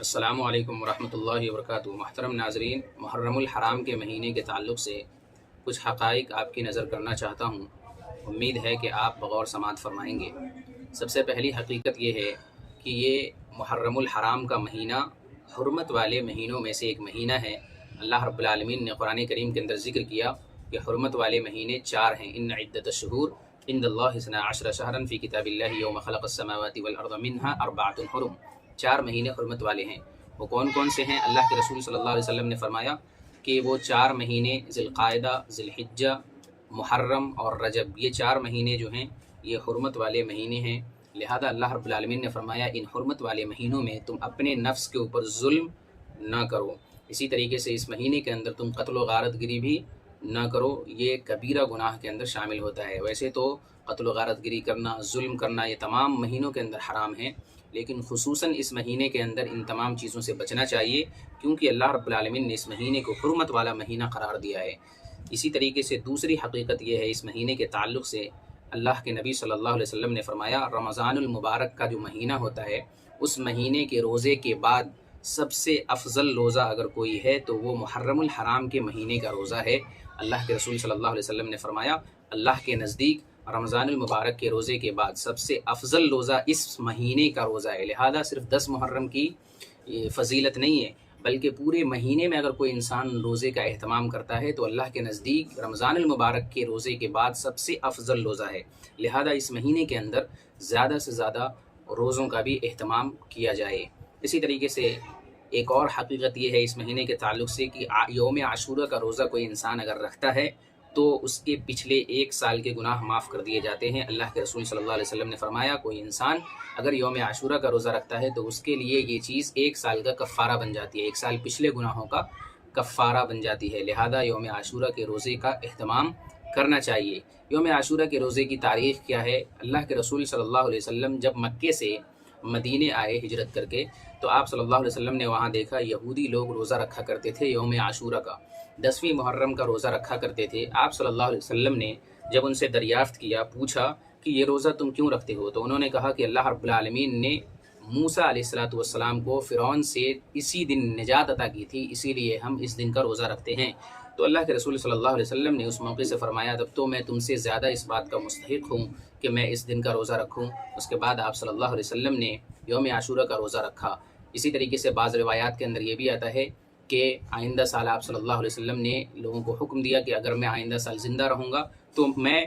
السلام علیکم ورحمۃ اللہ وبرکاتہ۔ محترم ناظرین، محرم الحرام کے مہینے کے تعلق سے کچھ حقائق آپ کی نظر کرنا چاہتا ہوں۔ امید ہے کہ آپ بغور سماعت فرمائیں گے۔ سب سے پہلی حقیقت یہ ہے کہ یہ محرم الحرام کا مہینہ حرمت والے مہینوں میں سے ایک مہینہ ہے۔ اللہ رب العالمین نے قرآن کریم کے اندر ذکر کیا کہ حرمت والے مہینے 4 ہیں۔ ان عدت الشہور عند اللہ 12 شہرا فی کتاب اللہ یوم خلق السماوات والارض منها 4 حرم۔ 4 مہینے حرمت والے ہیں۔ وہ کون کون سے ہیں؟ اللہ کے رسول صلی اللہ علیہ وسلم نے فرمایا کہ وہ 4 مہینے ذی القعدہ، ذی الحجہ، محرم اور رجب، یہ 4 مہینے جو ہیں یہ حرمت والے مہینے ہیں۔ لہذا اللہ رب العالمین نے فرمایا ان حرمت والے مہینوں میں تم اپنے نفس کے اوپر ظلم نہ کرو۔ اسی طریقے سے اس مہینے کے اندر تم قتل و غارت گری بھی نہ کرو، یہ کبیرہ گناہ کے اندر شامل ہوتا ہے۔ ویسے تو قتل و غارت گری کرنا، ظلم کرنا، یہ تمام مہینوں کے اندر حرام ہے، لیکن خصوصاً اس مہینے کے اندر ان تمام چیزوں سے بچنا چاہیے، کیونکہ اللہ رب العالمین نے اس مہینے کو حرمت والا مہینہ قرار دیا ہے۔ اسی طریقے سے دوسری حقیقت یہ ہے اس مہینے کے تعلق سے، اللہ کے نبی صلی اللہ علیہ وسلم نے فرمایا رمضان المبارک کا جو مہینہ ہوتا ہے، اس مہینے کے روزے کے بعد سب سے افضل روزہ اگر کوئی ہے تو وہ محرم الحرام کے مہینے کا روزہ ہے۔ اللہ کے رسول صلی اللہ علیہ وسلم نے فرمایا اللہ کے نزدیک رمضان المبارک کے روزے کے بعد سب سے افضل روزہ اس مہینے کا روزہ ہے۔ لہذا صرف 10 محرم کی فضیلت نہیں ہے، بلکہ پورے مہینے میں اگر کوئی انسان روزے کا اہتمام کرتا ہے تو اللہ کے نزدیک رمضان المبارک کے روزے کے بعد سب سے افضل روزہ ہے۔ لہذا اس مہینے کے اندر زیادہ سے زیادہ روزوں کا بھی اہتمام کیا جائے۔ اسی طریقے سے ایک اور حقیقت یہ ہے اس مہینے کے تعلق سے کہ یوم عاشورہ کا روزہ کوئی انسان اگر رکھتا ہے تو اس کے پچھلے 1 سال کے گناہ معاف کر دیے جاتے ہیں۔ اللہ کے رسول صلی اللہ علیہ وسلم نے فرمایا کوئی انسان اگر یوم عاشورہ کا روزہ رکھتا ہے تو اس کے لیے یہ چیز 1 سال کا کفارہ بن جاتی ہے، 1 سال پچھلے گناہوں کا کفارہ بن جاتی ہے۔ لہذا یوم عاشورہ کے روزے کا اہتمام کرنا چاہیے۔ یوم عاشورہ کے روزے کی تاریخ کیا ہے؟ اللہ کے رسول صلی اللہ علیہ وسلم جب مکے سے مدینے آئے ہجرت کر کے تو آپ صلی اللہ علیہ وسلم نے وہاں دیکھا یہودی لوگ روزہ رکھا کرتے تھے، یوم عاشورہ کا 10ویں محرم کا روزہ رکھا کرتے تھے۔ آپ صلی اللہ علیہ وسلم نے جب ان سے دریافت کیا، پوچھا کہ یہ روزہ تم کیوں رکھتے ہو، تو انہوں نے کہا کہ اللہ رب العالمین نے موسیٰ علیہ السلام کو فرعون سے اسی دن نجات عطا کی تھی، اسی لیے ہم اس دن کا روزہ رکھتے ہیں۔ تو اللہ کے رسول صلی اللہ علیہ وسلم نے اس موقع سے فرمایا تب تو میں تم سے زیادہ اس بات کا مستحق ہوں کہ میں اس دن کا روزہ رکھوں۔ اس کے بعد آپ صلی اللہ علیہ وسلم نے یوم عاشورہ کا روزہ رکھا۔ اسی طریقے سے بعض روایات کے اندر یہ بھی آتا ہے کہ آئندہ سال آپ صلی اللہ علیہ وسلم نے لوگوں کو حکم دیا کہ اگر میں آئندہ سال زندہ رہوں گا تو میں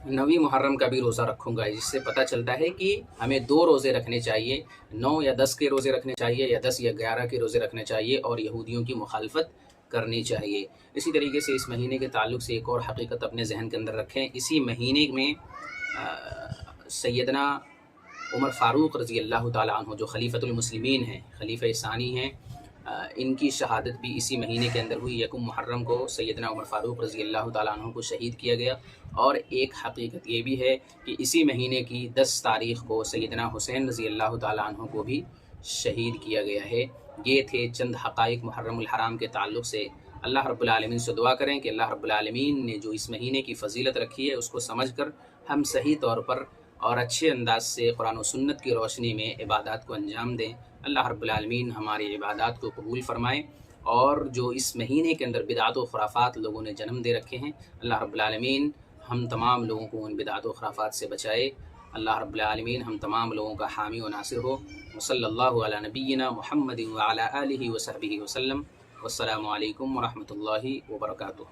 9ویں محرم کا بھی روزہ رکھوں گا، جس سے پتہ چلتا ہے کہ ہمیں 2 روزے رکھنے چاہیے، 9 یا 10 کے روزے رکھنے چاہیے یا 10 یا 11 کے روزے رکھنے چاہیے اور یہودیوں کی مخالفت کرنی چاہیے۔ اسی طریقے سے اس مہینے کے تعلق سے ایک اور حقیقت اپنے ذہن کے اندر رکھیں، اسی مہینے میں سیدنا عمر فاروق رضی اللہ تعالیٰ عنہ جو خلیفۃ المسلمین ہیں، خلیفہ ثانی ہیں، ان کی شہادت بھی اسی مہینے کے اندر ہوئی۔ 1 محرم کو سیدنا عمر فاروق رضی اللہ تعالیٰ عنہ کو شہید کیا گیا۔ اور ایک حقیقت یہ بھی ہے کہ اسی مہینے کی 10 تاریخ کو سیدنا حسین رضی اللہ تعالیٰ عنہ کو بھی شہید کیا گیا ہے۔ یہ تھے چند حقائق محرم الحرام کے تعلق سے۔ اللہ رب العالمین سے دعا کریں کہ اللہ رب العالمین نے جو اس مہینے کی فضیلت رکھی ہے اس کو سمجھ کر ہم صحیح طور پر اور اچھے انداز سے قرآن و سنت کی روشنی میں عبادات کو انجام دیں۔ اللہ رب العالمین ہماری عبادات کو قبول فرمائیں، اور جو اس مہینے کے اندر بدعات و خرافات لوگوں نے جنم دے رکھے ہیں، اللہ رب العالمین ہم تمام لوگوں کو ان بدعات و خرافات سے بچائے۔ اللہ رب العالمین ہم تمام لوگوں کا حامی و ناصر ہو۔ وصلی اللہ علی نبینا محمد وعلی آلہ وصحبہ وسلم۔ والسلام علیکم ورحمۃ اللہ وبرکاتہ۔